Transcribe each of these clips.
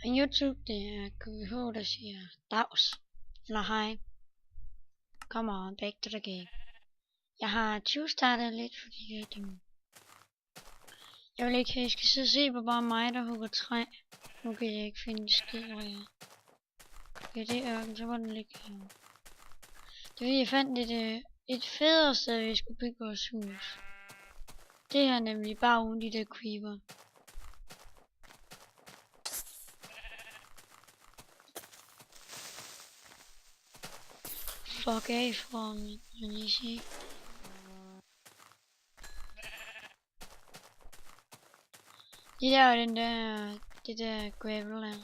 YouTube, det er KVH, der siger dags eller hej. Kommer back to the game. Jeg har 20 startet lidt, fordi jeg vil ikke have, at I skal sidde og se på bare mig, der hugger træ. Nu kan jeg ikke finde skid, hvor jeg er. Okay, det er ørken, så må den ligge her. Det er fordi, jeg fandt et federe sted, vi skulle bygge vores hus. Det her nemlig bare uden de der creeper. Fuck af fra mig, kan I sige. Det der gravel der.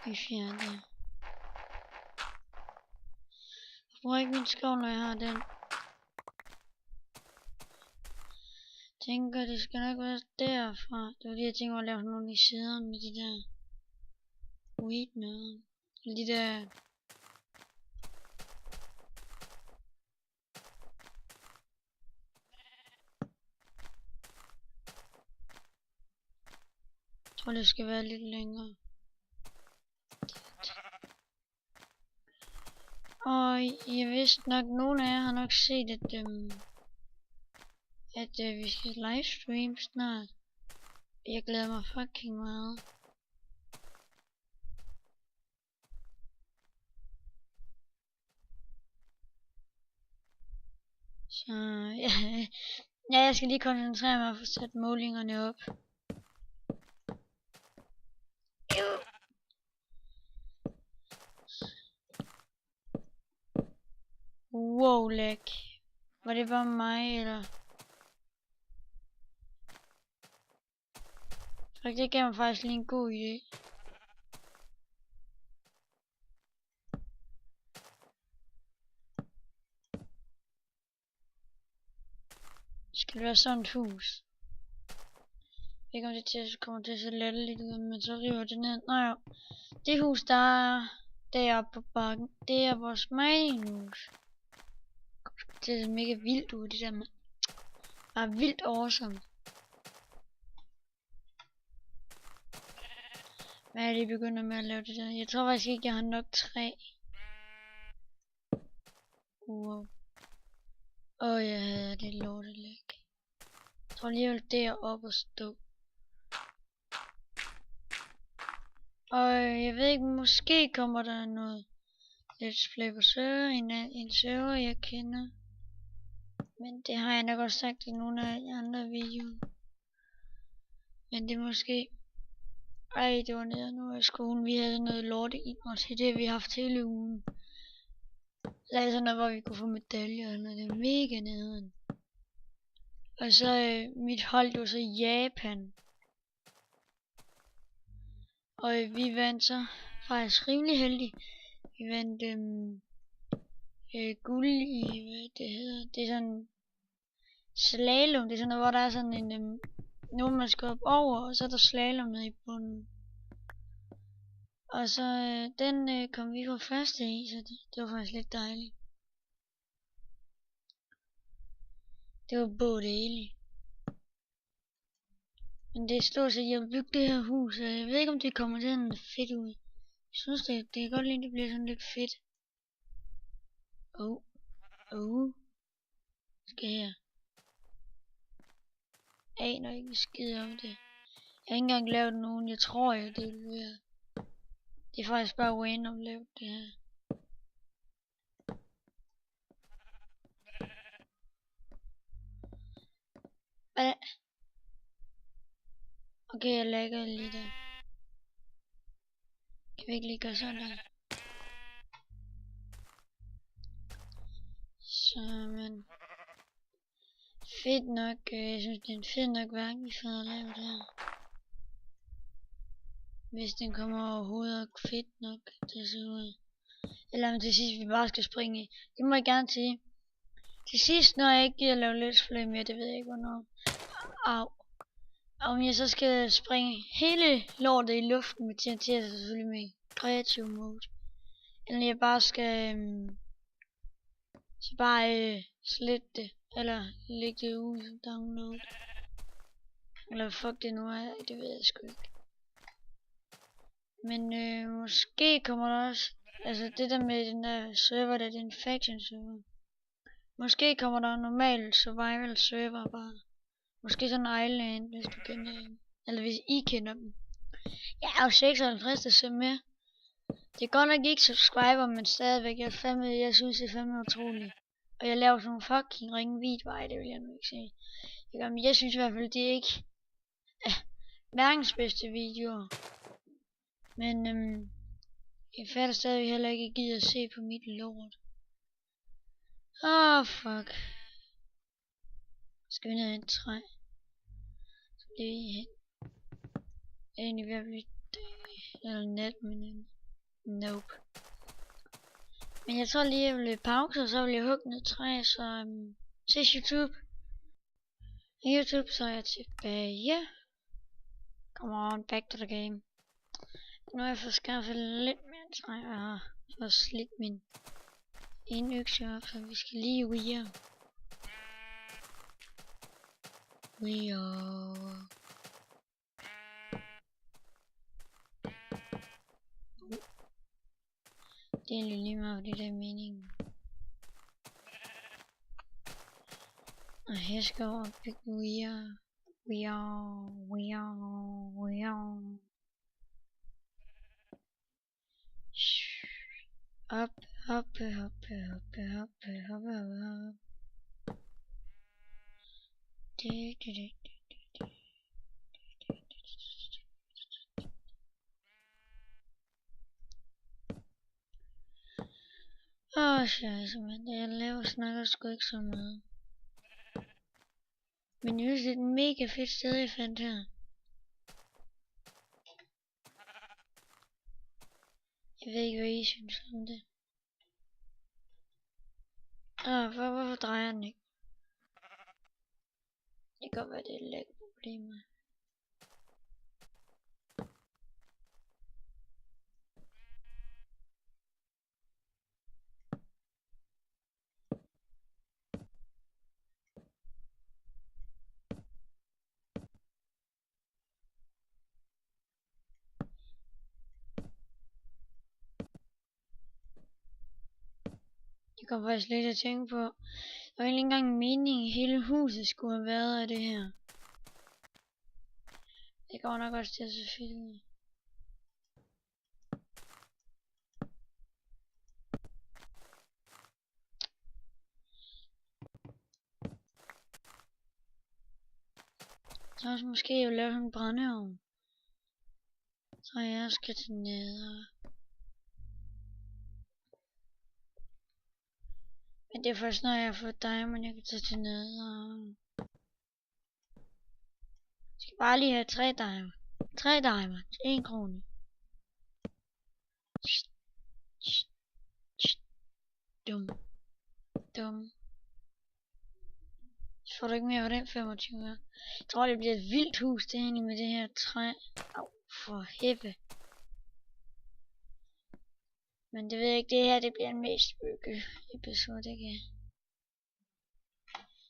Vi fjerner det. Jeg bruger ikke min skov, når jeg har den. Tænker, det skal nok være derfra. Det var det, jeg tænkte at lave nogle i siderne med de der weed noget. Eller de der... Jeg tror, det skal være lidt længere. Og jeg vidste nok, nogle af jer har nok set, at vi skal livestream snart. Jeg glæder mig fucking meget. Så ja, jeg skal lige koncentrere mig og få sat målingerne op. Wow, lag. Var det bare mig, eller? Det gav mig faktisk lige en god idé. Skal det være sådan et hus? Jeg ved ikke om det kommer til at se latterligt ud, men så river det ned. Nå jo. Det hus, der er deroppe på bakken, det er vores minehus. Det ser mega vildt ud, det der med. Bare vildt awesome. Hvad er det, I begynder med at lave det der? Jeg tror faktisk ikke, jeg har nok træ. Wow. Jeg hader det lortelæg. Jeg tror lige, jeg vil deroppe og stå. Og jeg ved ikke, måske kommer der noget Let's Play på server, en server jeg kender. Men det har jeg nok også sagt i nogle af de andre videoer. Men det er måske... Ej, det var nede nu i skolen. Vi havde noget lorte i os. Det har vi haft hele ugen. Der er sådan noget, hvor vi kunne få medaljer. Og det er mega nederen. Og så mit hold, det var så Japan. Og vi vandt så faktisk rimelig heldigt. Vi vandt guld i, hvad det hedder. Det er sådan slalom. Det er sådan noget, hvor der er sådan en nogen man skal op over, og så er der slalom nede i bunden. Og så den kom vi på første i, så det var faktisk lidt dejligt. Det var både dejligt. Men det er stort set, jeg vil bygge det her hus, og jeg ved ikke om det kommer til at se fedt ud. Jeg synes det kan godt lide, det bliver sådan lidt fedt. Skal her. Jeg aner ikke skid om det. Jeg har ikke engang lavet nogen, jeg tror det vil være. Det er faktisk bare random lavet det her. Hvad? Okay, jeg lægger lige der. Kan vi ikke lige gøre sådan der? Så, men... Fedt nok, jeg synes det er en fed nok værk, vi får lavet her. Hvis den kommer overhovedet fedt nok til at se ud. Eller om til sidst vi bare skal springe i. Det må jeg gerne sige. Til sidst, når jeg ikke gider lave Let's Play mere, det ved jeg ikke hvornår. Om jeg så skal springe hele lortet i luften med TNT, så selvfølgelig med kreativ mode. Eller jeg bare skal så bare slette det. Eller lægge det ud som download. Eller fuck det nu er, det ved jeg sgu ikke. Men måske kommer der også, altså det der med den der server, der er en faction server. Måske kommer der en normal survival server bare. Måske sådan en island, hvis du kender dem. Eller hvis I kender dem. Jeg er jo 56, der ser med. Det er godt nok ikke subscriber, men stadigvæk, jeg synes det er fandme utroligt. Og jeg laver sådan nogle fucking ringe videoer, det vil jeg nu ikke sige. Men jeg synes i hvert fald, det er ikke verdens bedste videoer. Men jeg fatter stadig heller ikke, jeg gider at se på mit lort. Fuck. Skal vi ned i et træ? Så bliver vi hen. Egentlig ved at blive dag eller nat, men nope. Men jeg tror lige, jeg vil pause, og så vil jeg hugge ned træ, så ses YouTube. YouTube, så er jeg tilbage. Come on, back to the game. Nu har jeg fået skaffet lidt mere træ, og jeg har fået slidt min en økse op, så vi skal lige weird. Weird. Det er egentlig lige meget, det der er meningen. Og her skal jeg opbygge weird. Op. Scheisse, men det jeg laver snakker sgu ikke så meget. Men jeg synes, det er et mega fedt sted, jeg fandt her. Jeg ved ikke, hvad I synes om det. Hvorfor drejer den ikke? Det kan godt være, det er lag-problemer. Jeg kom faktisk lidt at tænke på, der var ikke engang meningen, at hele huset skulle have været af det her. Det går nok også til at se fedt ud. Så også måske jeg vil lave sådan en brændeovn. Så jeg skal til ned. Men det er først når jeg har fået diamond, jeg kan tage til ned. Jeg skal bare lige have 3 diamond. 3 diamond. 1 krone. Dum. Så får du ikke mere af den 25 her. Jeg tror det bliver et vildt hus det egentlig med det her træ. Au, for hæppe. Men det ved jeg ikke, det her det bliver en mest bygge episode, det kan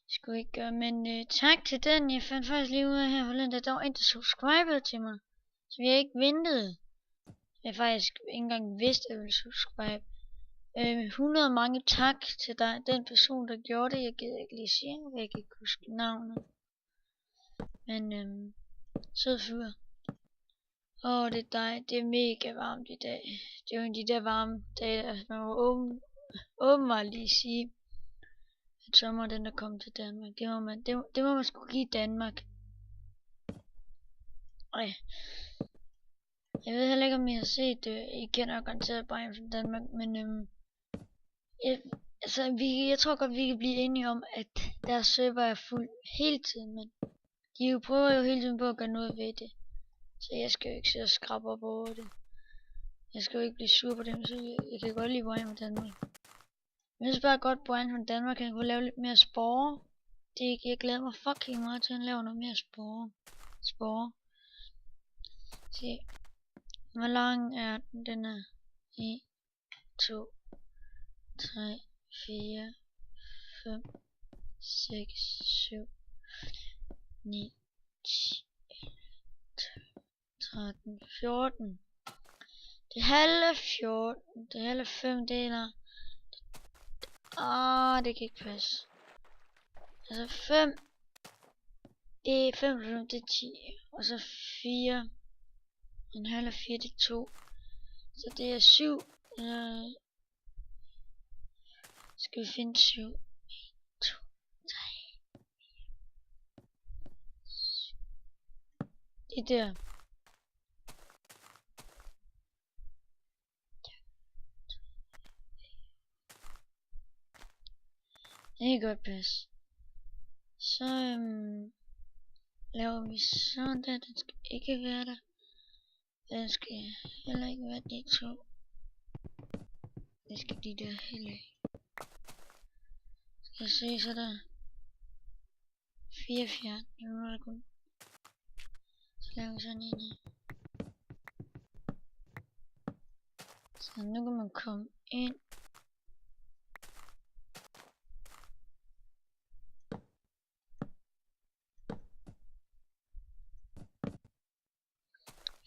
skulle ikke gøre. Men tak til den, jeg fandt faktisk lige ud af her forleden, der var en der subscribede til mig. Så vi har ikke ventet. Jeg faktisk ikke engang vidste, at jeg ville subscribe. 100 mange tak til dig, den person der gjorde det. Jeg gider ikke lige sige, jeg kan ikke huske navnet. Men sød fyr. Det er dig, det er mega varmt i dag. Det er jo en af de der varme dage, der man må åbenbart lige sige, at sommer den er kommet til Danmark. Det må man sgu give Danmark. Jeg ved heller ikke om I har set det. I kender jo garanteret bare fra Danmark, men jeg tror godt vi kan blive enige om, at deres server er fuld hele tiden, men de prøver jo hele tiden på at gøre noget ved det. Så jeg skal jo ikke sidde og skrabe op over det. Jeg skal jo ikke blive sur på dem, så jeg kan godt lide Brian fra Danmark. Jeg synes bare godt, Brian fra Danmark kan kunne lave lidt mere spore. Jeg glæder mig fucking meget til at lave noget mere spore. Se. Hvor lang er den? Den er 1, 2, 3, 4, 5, 6, 7, 9, 10. 13, 14. Det halve 14. Det halve 5 deler. Det kan ikke passe. Altså 5. Det er 5 plus 5, det er 10. Og så 4. En halv af 4, det er 2. Så det er 7. Skal vi finde 7? 1, 2, 3. Det er der. Det kan godt passe. Så laver vi sådan der. Den skal ikke være der. Den skal heller ikke være de to. Det skal de der heller ikke. Skal jeg se, så der 4 fjern. Nu er der kun. Så laver vi sådan en her. Så nu kan man komme ind.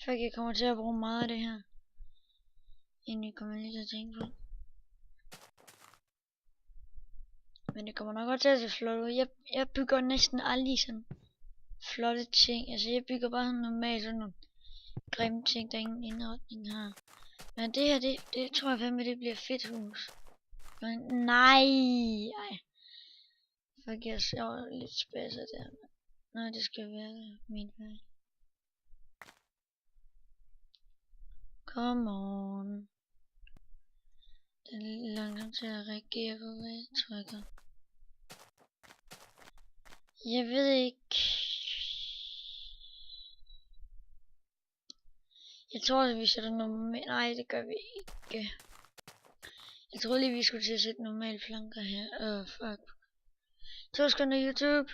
Fuck, jeg kommer til at bruge meget af det her. Egentlig kommer jeg lige til at tænke på. Men det kommer nok godt til at se flot ud. Jeg bygger næsten aldrig sådan flotte ting. Altså jeg bygger bare sådan normalt sådan nogle grimme ting, der ingen indretning har. Men det her, det tror jeg fandme, det bliver fedt hus. Men nej. Ej. Fuck, jeg var lidt spasset der. Nej, det skal være min vej. Come on. Den er lidt langsom til at reagere på, hvad jeg trykker. Jeg ved ikke. Jeg tror, at vi sætter normalt. Nej, det gør vi ikke. Jeg troede lige, vi skulle til at sætte normale flanker her. Fuck. 2 sekunder YouTube.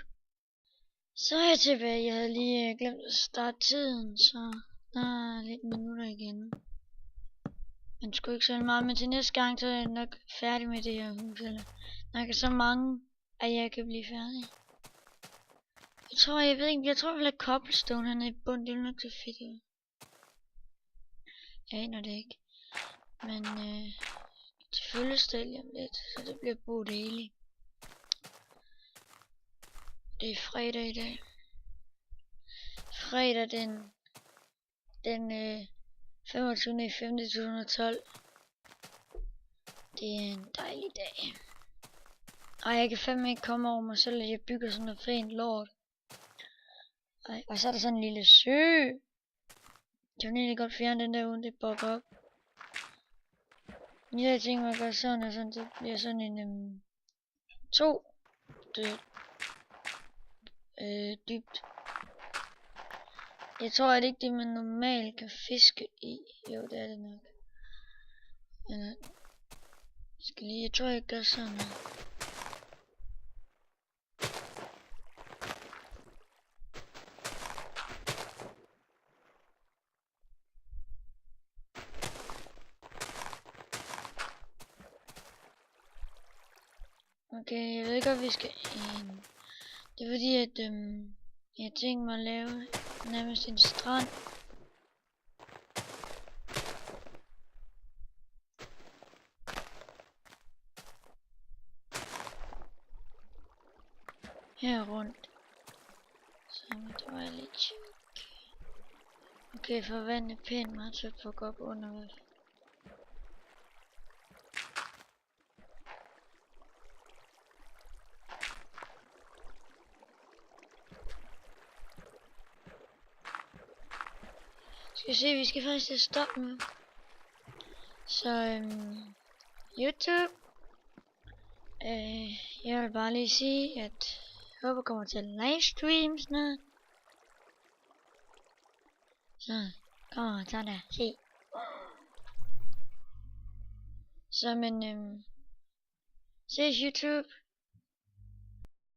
Så er jeg tilbage. Jeg havde lige glemt at starte tiden, så der er lidt minutter igen. Men sgu ikke så meget, men til næste gang, så er jeg nok færdig med det her hus. Eller nok er så mange, at jeg kan blive færdig. Jeg ved ikke, jeg tror, at cobblestone hernede i bunden, det er nok så fedt ud. Jeg aner det ikke. Men til fødselsdag lige om lidt, så det bliver Bodeli. Det er fredag i dag. Fredag den 25.5.2012. Det er en dejlig dag. Ej, jeg kan fandme ikke komme over mig selv, at jeg bygger sådan noget fint lort. Ej, og så er der sådan en lille sø. Jeg vil egentlig godt fjerne den der uden det bobber op. Jeg tænker mig at gøre sådan, og sådan, det bliver sådan en 2 dybt. Jeg tror, at det ikke det, man normalt kan fiske i. Jo, det er det nok. Jeg tror, jeg gør sådan her. Okay, jeg ved godt, vi skal ind. Det er fordi, at jeg tænker mig at lave nærmest en strand. Her rundt. Så det var lidt tjek. Okay, for vandet er pænt meget tødt for at gå op under vandet. Skal se, vi skal faktisk til at stoppe nu. Så YouTube. Jeg vil bare lige sige, at jeg håber kommer til livestream snart. Så kommer så der, se. Så men ses YouTube.